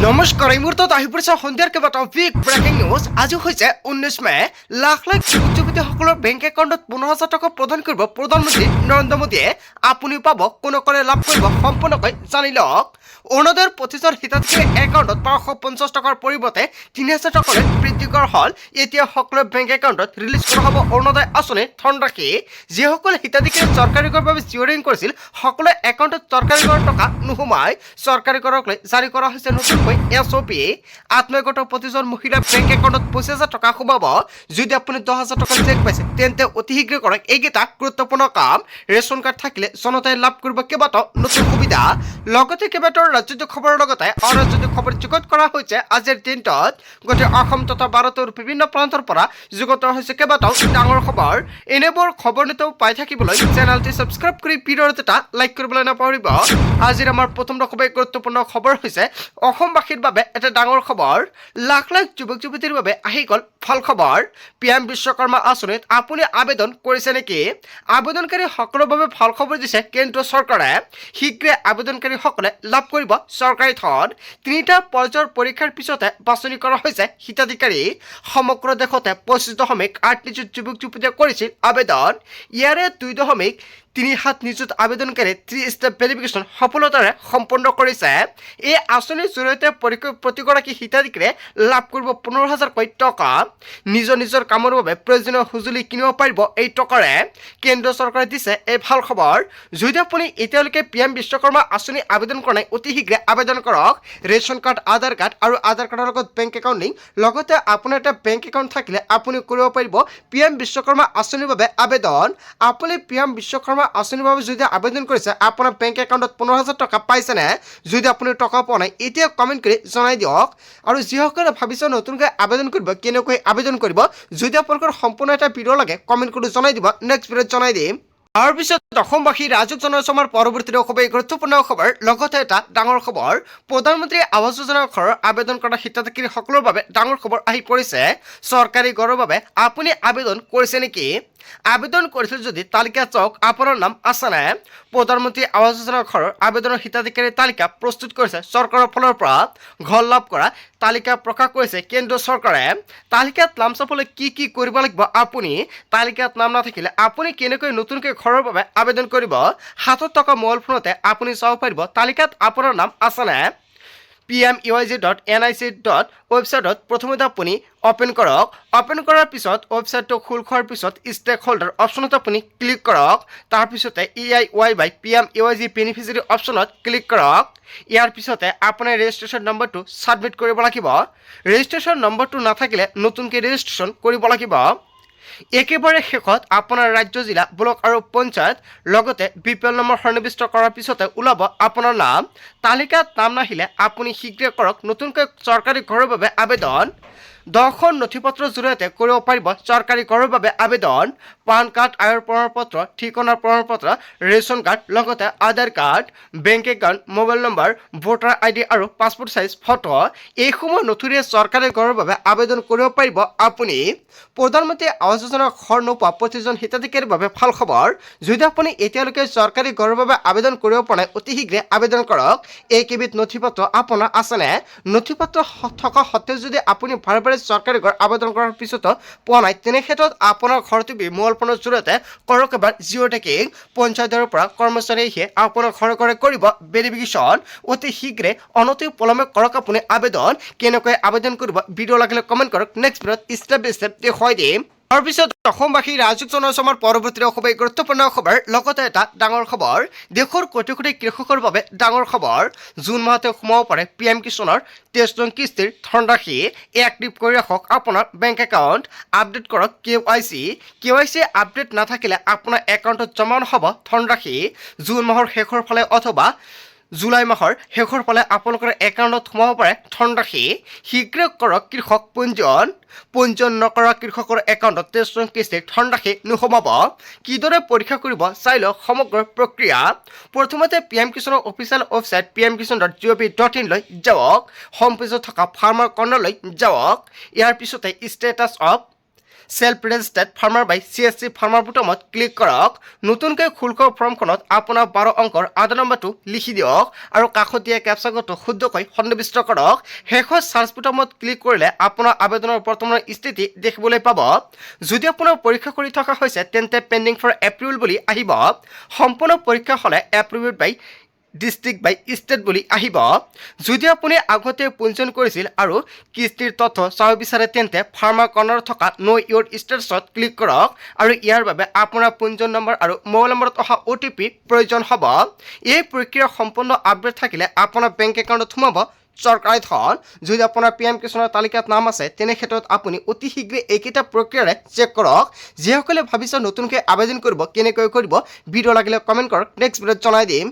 নমস্কাৰ এই মুহূৰ্তত আহি পৰিছে সন্ধিয়াৰ কেইবাটাও বিগ ব্ৰেকিং নিউজ। আজি হৈছে 19 মে। লাখ লাখ যুৱক-যুৱতীসকলৰ বেংক একাউণ্টত 15,000 টকা প্ৰদান কৰিব প্ৰধানমন্ত্ৰী নৰেন্দ্ৰ মোদীয়ে। আপুনিও পাব, কোনে লাভ কৰিব সম্পূৰ্ণকৈ জানি লওক। অৰুণোদয়ৰ প্ৰতিজন হিতাধিকাৰীৰ একাউণ্টত 550 টকাৰ পৰিৱৰ্তে 3,000 টকালৈ বৃদ্ধি কৰা হ'ল। এতিয়া সকলোৰে বেংক একাউণ্টত ৰিলিজ কৰা হ'ব অৰুণোদয় আঁচনিৰ ধনৰাশি। যিসকল হিতাধিকাৰীয়ে চৰকাৰী কৰৰ বাবে জিঅ'ৰিং কৰিছিল, সকলোৰে একাউণ্টত চৰকাৰী কৰৰ টকা নোসোমায়। চৰকাৰী কৰক লৈ জাৰি কৰা হৈছে নতুনকৈ SOP। আত্মীয়গত প্ৰতিজন মহিলাৰ বেংক একাউণ্টত 25,000 টকা সোমাব। যদি আপুনি 10,000 টকাৰ চেক পাইছে, তেন্তে অতি শীঘ্ৰে কৰক এইকেইটা গুৰুত্বপূৰ্ণ কাম। ৰেচন কাৰ্ড থাকিলে জনতাই লাভ কৰিব কেইবাটাও নতুন সুবিধা। লগতে কেইবাটাও ৰাজনৈতিক খবৰৰ লগতে অৰাজনৈতিক খবৰ যুগুত কৰা হৈছে আজিৰ দিনটোত। গোটেই অসম তথা ভাৰতৰ বিভিন্ন প্ৰান্তৰ পৰা যুগুত হৈছে কেইবাটাও ডাঙৰ খবৰ। এনেবোৰ খবৰ নিতৌ পাই থাকিবলৈ চেনেলটি ছাবস্ক্ৰাইব কৰি ভিডিঅ'ত এটা লাইক কৰিবলৈ নাপাহৰিব। আজিৰ আমাৰ প্ৰথম খুবেই গুৰুত্বপূৰ্ণ খবৰ হৈছে অসমবাসীৰ বাবে এটা ডাঙৰ খবৰ। লাখ লাখ যুৱক-যুৱতীৰ বাবে আহি গ'ল ভাল খবৰ। PM বিশ্বকৰ্মা আঁচনিত আপুনি আবেদন কৰিছে নেকি? আবেদনকাৰী সকলৰ বাবে ভাল খবৰ দিছে কেন্দ্ৰীয় চৰকাৰে। শীঘ্ৰে আবেদনকাৰীসকলে লাভ কৰিব চৰকাৰী ধন। 3টা পৰ্যায়ৰ পৰীক্ষাৰ পিছতে বাছনি কৰা হৈছে হিতাধিকাৰী। সমগ্ৰ দেশতে 25.8 নিযুত যুৱক-যুৱতীয়ে কৰিছিল আবেদন। ইয়াৰে 2.37 নিযুত আবেদনকাৰী 3 ষ্টেপ ভেৰিফিকেশ্যন সফলতাৰে সম্পন্ন কৰিছে। এই আঁচনিৰ জৰিয়তে প্ৰতিগৰাকী হিতাধিকাৰীয়ে লাভ কৰিব 15,000কৈ টকা। নিজৰ কামৰ বাবে প্ৰয়োজনীয় সঁজুলি কিনিব পাৰিব এই টকাৰে। কেন্দ্ৰীয় চৰকাৰে দিছে এই ভাল খবৰ। যদি আপুনি এতিয়ালৈকে PM বিশ্বকৰ্মা আঁচনি আবেদন কৰা নাই, অতি শীঘ্ৰে আবেদন কৰক। ৰেচন কাৰ্ড, আধাৰ কাৰ্ড আৰু আধাৰ কাৰ্ডৰ লগত বেংক একাউণ্ট লিংক, লগতে আপোনাৰ এটা বেংক একাউণ্ট থাকিলে আপুনি কৰিব পাৰিব PM বিশ্বকৰ্মা আঁচনিৰ বাবে আবেদন। আপুনি PM বিশ্বকৰ্মা আঁচনিৰ বাবে যদি আবেদন কৰিছে, আপোনাৰ বেংক একাউণ্টত 15,000 টকা পাইছেনে? যদি আপুনি টকা পোৱা নাই, এতিয়া কমেণ্ট কৰি জনাই দিয়ক। আৰু যিসকলে ভাবিছে নতুনকৈ আবেদন কৰিব, কেনেকৈ আবেদন কৰিব, যদি আপোনালোকৰ সম্পূৰ্ণ এটা ভিডিঅ' লাগে কমেণ্ট কৰি জনাই দিব, নেক্সট ভিডিঅ'ত জনাই দিম। তাৰপিছত অসমবাসী ৰাজক জনসমাৰ পৰৱৰ্তী খুবেই গুৰুত্বপূৰ্ণ খবৰ, লগতে এটা ডাঙৰ খবৰ। প্ৰধানমন্ত্ৰী আৱাস যোজনাৰ ঘৰৰ আবেদন কৰা হিতাধিকাৰীসকলৰ বাবে ডাঙৰ খবৰ আহি পৰিছে। চৰকাৰী ঘৰৰ বাবে আপুনি আবেদন কৰিছে নেকি? আবেদন কৰিছিল যদি তালিকা চাওক, আপোনাৰ নাম আছেনে? প্ৰধানমন্ত্ৰী আৱাস যোজনাৰ ঘৰৰ আবেদনৰ হিতাধিকাৰীৰ তালিকা প্ৰস্তুত কৰিছে চৰকাৰৰ ফালৰ পৰা। ঘৰ লাভ কৰা তালিকা প্ৰকাশ কৰিছে কেন্দ্ৰীয় চৰকাৰে। তালিকাত নাম চাবলৈ কি কৰিব লাগিব আপুনি? তালিকাত নাম নাথাকিলে আপুনি কেনেকৈ নতুনকৈ ঘৰৰ বাবে আবেদন কৰিব? হাতত থকা মোবাইল ফোনতে আপুনি চাব পাৰিব তালিকাত আপোনাৰ নাম আছেনে? PMUIG.nic. ৱেবছাইটত প্ৰথমতে আপুনি অ'পেন কৰক। অ'পেন কৰাৰ পিছত ৱেবছাইটটো খোল খোৱাৰ পিছত ষ্টেক হোল্ডাৰ অপশ্যনত আপুনি ক্লিক কৰক। তাৰপিছতে EIY by PMUIG বেনিফিচিয়াৰী অপশ্যনত ক্লিক কৰক। ইয়াৰ পিছতে আপোনাৰ ৰেজিষ্ট্ৰেশ্যন নম্বৰটো ছাবমিট কৰিব লাগিব। ৰেজিষ্ট্ৰেশ্যন নম্বৰটো নাথাকিলে নতুনকৈ ৰেজিষ্ট্ৰেশ্যন কৰিব লাগিব। একেবাৰে শেষত আপোনাৰ ৰাজ্য, জিলা, ব্লক আৰু পঞ্চায়ত, লগতে BPL নম্বৰ সন্নিৱিষ্ট কৰাৰ পিছতে ওলাব আপোনাৰ নাম। তালিকাত নাম নাহিলে আপুনি শীঘ্ৰে কৰক নতুনকৈ চৰকাৰী ঘৰৰ বাবে আবেদন। 10খন নথিপত্ৰৰ জৰিয়তে কৰিব পাৰিব চৰকাৰী ঘৰৰ বাবে আবেদন। পান কাৰ্ড, আয়ৰ প্ৰমাণপত্ৰ, ঠিকনাৰ প্ৰমাণপত্ৰ, ৰেচন কাৰ্ড, লগতে Aadhaar card, bank account, mobile number, voter ID আৰু পাছপোৰ্ট চাইজ ফটো, এইসমূহ নথিৰে চৰকাৰী ঘৰৰ বাবে আবেদন কৰিব পাৰিব আপুনি। প্ৰধানমন্ত্ৰী আৱাস যোজনাৰ ঘৰ নোপোৱা প্ৰতিজন হিতাধিকাৰীৰ বাবে ভাল খবৰ। যদি আপুনি এতিয়ালৈকে চৰকাৰী ঘৰৰ বাবে আবেদন কৰিব পৰা নাই, অতি শীঘ্ৰে আবেদন কৰক। এইকেইবিধ নথিপত্ৰ আপোনাৰ আছেনে? নথিপত্ৰ থকা সত্ত্বেও যদি আপুনি বাৰে বাৰে চৰকাৰী ঘৰ আবেদন কৰাৰ পিছতো পোৱা নাই, তেনে ক্ষেত্ৰত আপোনাৰ ঘৰটো মোবাইল ফোনৰ জৰিয়তে কৰক এবাৰ জিঅ' টেকিং। পঞ্চায়তৰ পৰা কৰ্মচাৰী আহি আপোনাৰ ঘৰে ঘৰে কৰিব ভেৰিফিকেশ্যন। অতি শীঘ্ৰে অনতি পলমে কৰক আপুনি আবেদন। কেনেকৈ আবেদন কৰিব ভিডিঅ' লাগিলে কমেণ্ট কৰক, নেক্সট ভিডিঅ'ত ষ্টেপ বাই ষ্টেপ দেখুৱাই দিম। তাৰপিছত অসমবাসী ৰাজক জনসমাৰ পৰৱৰ্তী খুবেই গুৰুত্বপূৰ্ণ খবৰ, লগতে এটা ডাঙৰ খবৰ। দেশৰ কোটি কোটি কৃষকৰ বাবে ডাঙৰ খবৰ। জুন মাহতে সোমাব পাৰে PM কিষাণৰ 23 নং কিস্তিৰ ধনৰাশি। এক্টিভ কৰি ৰাখক আপোনাৰ বেংক একাউণ্ট। আপডেট কৰক KYC আপডেট নাথাকিলে আপোনাৰ একাউণ্টত জমা নহ'ব ধনৰাশি। জুন মাহৰ শেষৰ ফালে অথবা জুলাই মাহৰ শেষৰ ফালে আপোনালোকৰ একাউণ্টত সোমাব পাৰে ধনৰাশি। শীঘ্ৰে কৰক কৃষক পঞ্জীয়ন নকৰা কৃষকৰ একাউণ্টত 23 নং কিস্তিৰ ধনৰাশি নোসোমাব। কিদৰে পৰীক্ষা কৰিব চাই লওক সমগ্ৰ প্ৰক্ৰিয়া। প্ৰথমতে PM কিষাণৰ অফিচিয়েল ৱেবছাইট pmkisan.gov.in লৈ যাওক। হোম পেজত থকা ফাৰ্মাৰ কৰ্ণাৰলৈ যাওক। ইয়াৰ পিছতে status of self registered farmer by CSC farmer বুটামত ক্লিক কৰক নতুনকৈ খোল খোৱা ফৰ্মখনত আপোনাৰ 12 অংকৰ আধাৰ নম্বৰটো লিখি দিয়ক আৰু কাষত দিয়া কেপচা কোডটো শুদ্ধকৈ সন্নিৱিষ্ট কৰক শেষত সাৰ্চ বুটামত ক্লিক কৰিলে আপোনাৰ আবেদনৰ বৰ্তমানৰ স্থিতি দেখিবলৈ পাব যদি আপোনাৰ পৰীক্ষা কৰি থকা হৈছে তেন্তে পেন্ডিং ফৰ এপ্ৰুভেল বুলি আহিব সম্পূৰ্ণ পৰীক্ষা হলে এপ্ৰুভড বাই ডিস্ট্ৰিক্ট বাই ষ্টেট বুলি আহিব যদি আপুনি আগতে পঞ্জীয়ন কৰিছিল আৰু কিস্তিৰ তথ্য চাব বিচাৰে তেন্তে ফাৰ্মাৰ কৰ্ণাৰত থকা নো ইয়ৰ ষ্টেটাছত ক্লিক কৰক আৰু ইয়াৰ বাবে আপোনাৰ পঞ্জীয়ন নম্বৰ আৰু মোবাইল নম্বৰত অহা OTP প্ৰয়োজন হ'ব এই প্ৰক্ৰিয়া সম্পূৰ্ণ আপডেট থাকিলে আপোনাৰ বেংক একাউণ্টত সোমাব চৰকাৰী ধন যদি আপোনাৰ PM কিষাণৰ তালিকাত নাম আছে তেনে ক্ষেত্ৰত আপুনি অতি শীঘ্ৰে এইকেইটা প্ৰক্ৰিয়াৰে চেক কৰক যিসকলে ভাবিছে নতুনকৈ আবেদন কৰিব কেনেকৈ কৰিব ভিডিঅ' লাগিলে কমেণ্ট কৰক নেক্সট ভিডিঅ'ত জনাই দিম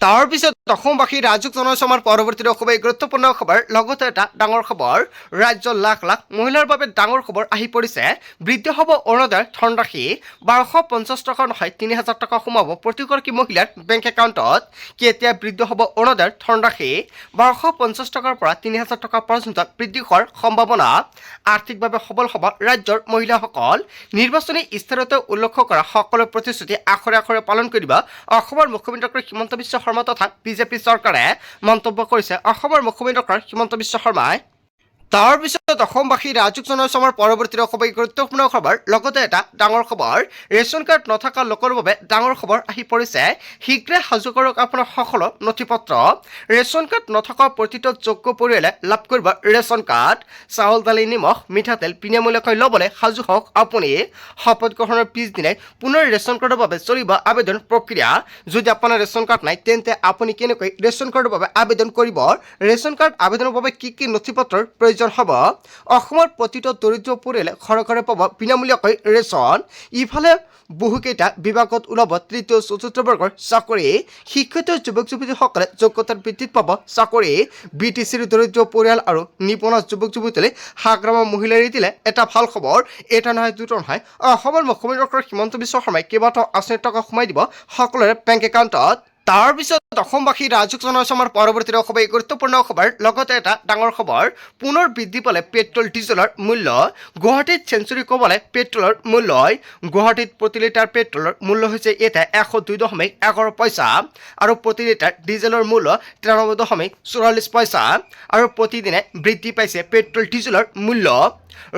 তাৰ পিছত অসমবাসী ৰাজ্যক জনাইছো আমাৰ পৰৱৰ্তী খুবেই গুৰুত্বপূৰ্ণ খবৰ লগতে এটা ডাঙৰ খবৰ ৰাজ্যৰ লাখ লাখ মহিলাৰ বাবে ডাঙৰ খবৰ আহি পৰিছে বৃদ্ধি হ'ব অৰুণোদয়ৰ ধনৰাশি 1250 টকা নহয় 3000 টকা সোমাব প্ৰতিগৰাকী মহিলাৰ বেংক একাউণ্টত কেতিয়া বৃদ্ধি হ'ব অৰুণোদয়ৰ ধনৰাশি 1250 টকাৰ পৰা 3000 টকা পৰ্যন্ত বৃদ্ধি হোৱাৰ সম্ভাৱনা আৰ্থিকভাৱে সবল হ'ব ৰাজ্যৰ মহিলাসকল নিৰ্বাচনী ইস্তাহাৰতে উল্লেখ কৰা সকলো প্ৰতিশ্ৰুতি আখৰে আখৰে পালন কৰিব অসমৰ মুখ্যমন্ত্ৰী হিমন্ত বিশ্ব শৰ্মা তথা বিজেপি চৰকাৰে মন্তব্য কৰিছে অসমৰ মুখ্যমন্ত্ৰী হিমন্ত বিশ্ব শৰ্মাই তাৰ পিছত অসমবাসী ৰাজ্যক জনাইছো আমাৰ পৰৱৰ্তী খুবেই গুৰুত্বপূৰ্ণ খবৰ লগতে এটা ডাঙৰ খবৰ ৰেচন কাৰ্ড নথকা লোকৰ বাবে ডাঙৰ খবৰ আহি পৰিছে শীঘ্ৰে সাজু কৰক আপোনাৰ সকলো নথিপত্ৰ ৰেচন কাৰ্ড নথকা প্ৰতিটো যোগ্য পৰিয়ালে লাভ কৰিব ৰেচন কাৰ্ড চাউল দালি নিমখ মিঠাতেল বিনামূলীয়াকৈ ল'বলৈ সাজু হওক আপুনি শপত গ্ৰহণৰ পিছদিনাই পুনৰ ৰেচন কাৰ্ডৰ বাবে চলিব আবেদন প্ৰক্ৰিয়া যদি আপোনাৰ ৰেচন কাৰ্ড নাই তেন্তে আপুনি কেনেকৈ ৰেচন কাৰ্ডৰ বাবে আবেদন কৰিব ৰেচন কাৰ্ড আবেদনৰ বাবে কি নথিপত্ৰৰ প্ৰয়োজন হ'ব অসমৰ প্ৰতিটো দৰিদ্ৰ পৰিয়ালে ঘৰে ঘৰে পাব বিনামূলীয়াকৈ ৰেচন ইফালে বহুকেইটা বিভাগত ওলাব তৃতীয় চতুৰ্থ বৰ্গৰ চাকৰি শিক্ষিত যুৱক যুৱতীসকলে যোগ্যতাৰ ভিত্তিত পাব চাকৰি BTCৰ দৰিদ্ৰ পৰিয়াল আৰু নিবনুৱা যুৱক যুৱতীলৈ হাগ্ৰামা মহিলাৰ দিলে এটা ভাল খবৰ এটা নহয় দুটা নহয় অসমৰ মুখ্যমন্ত্ৰী হিমন্ত বিশ্ব শৰ্মাই কেইবাটাও আঁচনিৰ টকা সোমাই দিব সকলোৰে বেংক একাউণ্টত তাৰ পিছত অসমবাসী ৰাজ্যক জনাইছো আমাৰ পৰৱৰ্তী খুবেই গুৰুত্বপূৰ্ণ খবৰ লগতে এটা ডাঙৰ খবৰ পুনৰ বৃদ্ধি পালে পেট্ৰল ডিজেলৰ মূল্য গুৱাহাটীত চেঞ্চুৰী ক'বলৈ পেট্ৰলৰ মূল্য গুৱাহাটীত প্ৰতি লিটাৰ পেট্ৰলৰ মূল্য হৈছে এতিয়া 102.11 পইচা আৰু প্ৰতি লিটাৰ ডিজেলৰ মূল্য 93.44 পইচা আৰু প্ৰতিদিনে বৃদ্ধি পাইছে পেট্ৰল ডিজেলৰ মূল্য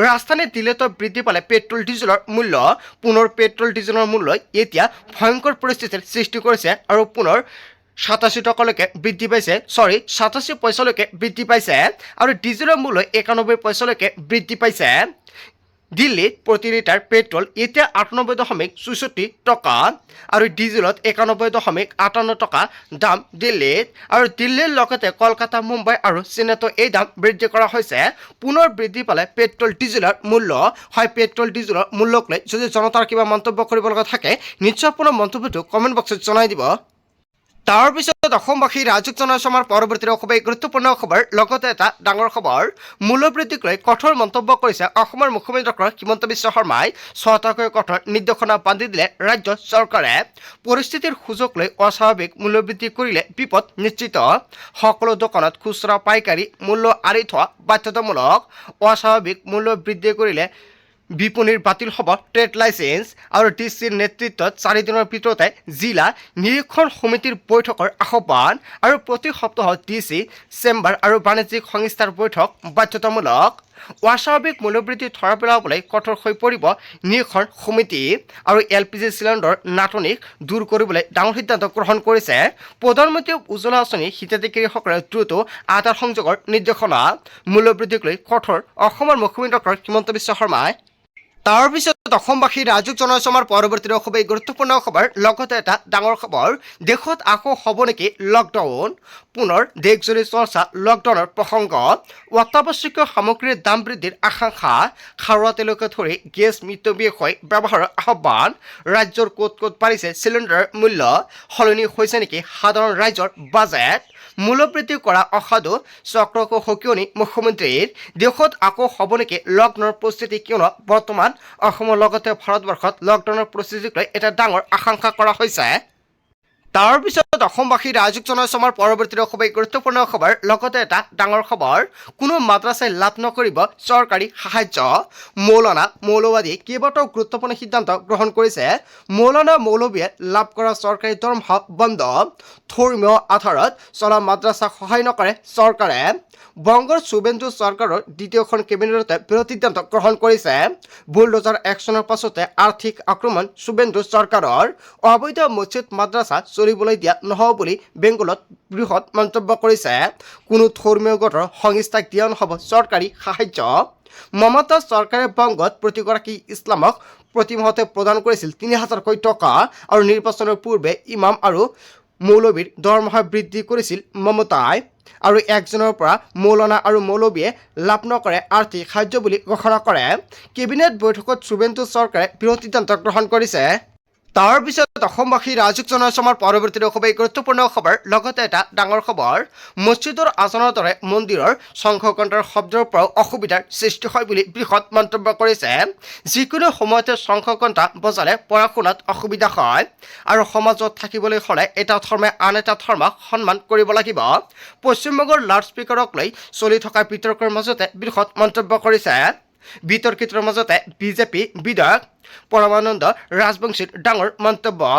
ৰাজধানী দিল্লীত বৃদ্ধি পালে পেট্ৰল ডিজেলৰ মূল্য পুনৰ পেট্ৰল ডিজেলৰ মূল্য এতিয়া ভয়ংকৰ পৰিস্থিতিৰ সৃষ্টি কৰিছে আৰু পুনৰ 87 টকালৈকে বৃদ্ধি পাইছে 87 পইচালৈকে বৃদ্ধি পাইছে আৰু ডিজেলৰ মূল্য 91 পইচালৈকে বৃদ্ধি পাইছে দিল্লীত প্ৰতি লিটাৰ পেট্ৰল এতিয়া 98.64 টকা আৰু ডিজেলত 91.58 টকা দাম দিল্লীত আৰু দিল্লীৰ লগতে কলকাতা মুম্বাই আৰু চেন্নাইতো এই দাম বৃদ্ধি কৰা হৈছে পুনৰ বৃদ্ধি পালে পেট্ৰল ডিজেলৰ মূল্য হয় পেট্ৰল ডিজেলৰ মূল্যক লৈ যদি জনতাৰ কিবা মন্তব্য কৰিব লগা থাকে নিশ্চয় আপোনাৰ মন্তব্যটো কমেণ্ট বক্সত জনাই দিব তাৰ পিছত অসমবাসী ৰাজ্যক জনাইছো আমাৰ পৰৱৰ্তী খুবেই গুৰুত্বপূৰ্ণ খবৰ লগতে এটা ডাঙৰ খবৰ মূল্যবৃদ্ধিক লৈ কঠোৰ মন্তব্য কৰিছে অসমৰ মুখ্যমন্ত্ৰী হিমন্ত বিশ্ব শৰ্মাই ছটাকৈ কঠোৰ নিৰ্দেশনা বান্ধি দিলে ৰাজ্য চৰকাৰে পৰিস্থিতিৰ সুযোগ লৈ অস্বাভাৱিক মূল্যবৃদ্ধি কৰিলে বিপদ নিশ্চিত সকলো দোকানত খুচুৰা পাইকাৰী মূল্য আঁৰি থোৱা বাধ্যতামূলক অস্বাভাৱিক মূল্য বৃদ্ধি কৰিলে বিপণীৰ বাতিল হ'ব ট্ৰেড লাইচেন্স আৰু DCৰ নেতৃত্বত 4 দিনৰ ভিতৰতে জিলা নিৰীক্ষণ সমিতিৰ বৈঠকৰ আহ্বান আৰু প্ৰতি সপ্তাহত DC চেম্বাৰ আৰু বাণিজ্যিক সংস্থাৰ বৈঠক বাধ্যতামূলক অস্বাভাৱিক মূল্যবৃদ্ধি ধৰা পেলাবলৈ কঠোৰ হৈ পৰিব নিৰীক্ষণ সমিতি আৰু LPG চিলিণ্ডাৰৰ নাটনিক দূৰ কৰিবলৈ ডাঙৰ সিদ্ধান্ত গ্ৰহণ কৰিছে প্ৰধানমন্ত্ৰী উজ্জ্বলা আঁচনিৰ হিতাধিকাৰীসকলে দ্ৰুত আধাৰ সংযোগৰ নিৰ্দেশনা মূল্যবৃদ্ধিক লৈ কঠোৰ অসমৰ মুখ্যমন্ত্ৰী হিমন্ত বিশ্ব শৰ্মাই তাৰ পিছত অসমবাসী ৰাজ্যক জনাইছো আমাৰ পৰৱৰ্তী খুবেই গুৰুত্বপূৰ্ণ খবৰ লগতে এটা ডাঙৰ খবৰ দেশত আকৌ হ'ব নেকি লকডাউন পুনৰ দেশজুৰি চৰ্চা লকডাউনৰ প্ৰসংগ অত্যাৱশ্যকীয় সামগ্ৰীৰ দাম বৃদ্ধিৰ আশংকা খাৰুৱা তেলকে ধৰি গেছ মিতব্যয়ী ব্যৱহাৰৰ আহ্বান ৰাজ্যৰ ক'ত ক'ত বাঢ়িছে চিলিণ্ডাৰৰ মূল্য সলনি হৈছে নেকি সাধাৰণ ৰাইজৰ বাজেট মূল্যবৃদ্ধি কৰা অসাধু চক্ৰকো সকিয়নি মুখ্যমন্ত্ৰীৰ দেশত আকৌ হ'ব নেকি লকডাউনৰ পৰিস্থিতি কিয়নো বৰ্তমান অসমৰ লগতে ভাৰতবৰ্ষত লকডাউনৰ পৰিস্থিতিক লৈ এটা ডাঙৰ আশংকা কৰা হৈছে তাৰ পিছত অসমবাসী ৰাইজক জনাইছো আমাৰ পৰৱৰ্তী খুবেই গুৰুত্বপূৰ্ণ খবৰ লগতে এটা ডাঙৰ খবৰ কোনো মাদ্ৰাছাই লাভ নকৰিব চৰকাৰী সাহায্য মৌলানা মৌলবাদী কেইবাটাও গুৰুত্বপূৰ্ণ সিদ্ধান্ত গ্ৰহণ কৰিছে মৌলানা মৌলবীয়ে লাভ কৰা চৰকাৰী দৰমহা বন্ধ ধৰ্মীয় আধাৰত চলা মাদ্ৰাছাক সহায় নকৰে চৰকাৰে বংগৰ শুভেন্দু চৰকাৰৰ দ্বিতীয়খন কেবিনেটতে বৃহৎ সিদ্ধান্ত গ্ৰহণ কৰিছে বুলডোজাৰ একশ্যনৰ পাছতে আৰ্থিক আক্ৰমণ শুভেন্দু চৰকাৰৰ অবৈধ মছজিদ মাদ্ৰাছা চলিবলৈ দিয়া নহ'ব বুলি বেংগলত বৃহৎ মন্তব্য কৰিছে কোনো ধৰ্মীয় গোটৰ সংস্থাক দিয়া নহ'ব চৰকাৰী সাহায্য মমতা চৰকাৰে বংগত প্ৰতিগৰাকী ইছলামক প্ৰতি মাহতে প্ৰদান কৰিছিল ৩,০০০কৈ টকা আৰু নিৰ্বাচনৰ পূৰ্বে ইমাম আৰু মৌলবীৰ দৰমহা বৃদ্ধি কৰিছিল মমতাই আৰু একজনৰ পৰা মৌলানা আৰু মৌলবীয়ে লাভ নকৰে আৰ্থিক সাহায্য বুলি ঘোষণা কৰে কেবিনেট বৈঠকত শুভেন্দু চৰকাৰে বৃহৎ সিদ্ধান্ত গ্ৰহণ কৰিছে তাৰ পিছত অসমবাসী ৰাইজক জনাইছো আমাৰ পৰৱৰ্তী খুবেই গুৰুত্বপূৰ্ণ খবৰ লগতে এটা ডাঙৰ খবৰ মছজিদৰ আজানৰ দৰে মন্দিৰৰ শংখকণ্ঠৰ শব্দৰ পৰাও অসুবিধাৰ সৃষ্টি হয় বুলি বৃহৎ মন্তব্য কৰিছে যিকোনো সময়তে শংখকণ্ঠা বজালে পঢ়া শুনাত অসুবিধা হয় আৰু সমাজত থাকিবলৈ হ'লে এটা ধৰ্মে আন এটা ধৰ্মক সন্মান কৰিব লাগিব পশ্চিমবংগৰ লাউডস্পীকাৰক লৈ চলি থকা বিতৰ্কৰ মাজতে বৃহৎ মন্তব্য কৰিছে বিতৰ্কিতৰ মাজতে বিজেপি বিধায়ক পৰমানন্দ ৰাজবংশীৰ ডাঙৰ মন্তব্য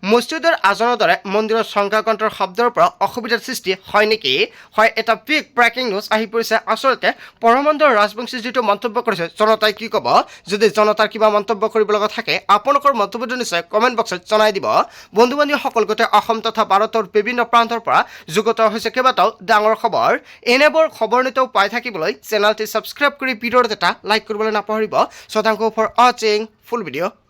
মছজিদৰ আজানৰ দৰে মন্দিৰৰ শংখকণ্ঠৰ শব্দৰ পৰা অসুবিধাৰ সৃষ্টি হয় নেকি হয় এটা বিগ ব্ৰেকিং নিউজ আহি পৰিছে আচলতে পৰমানন্দ ৰাজবংশী যিটো মন্তব্য কৰিছে জনতাই কি ক'ব যদি জনতাৰ কিবা মন্তব্য কৰিব লগা থাকে আপোনালোকৰ মন্তব্যটো নিশ্চয় কমেণ্ট বক্সত জনাই দিব বন্ধু বান্ধৱীসকল গোটেই অসম তথা ভাৰতৰ বিভিন্ন প্ৰান্তৰ পৰা যুগত হৈছে কেইবাটাও ডাঙৰ খবৰ এনেবোৰ খবৰ নিতৌ পাই থাকিবলৈ চেনেলটি ছাবস্ক্ৰাইব কৰি ভিডিঅ'ত এটা লাইক কৰিবলৈ নাপাহৰিব শতাংশ ফৰ ৱাচিং ফুল ভিডিঅ'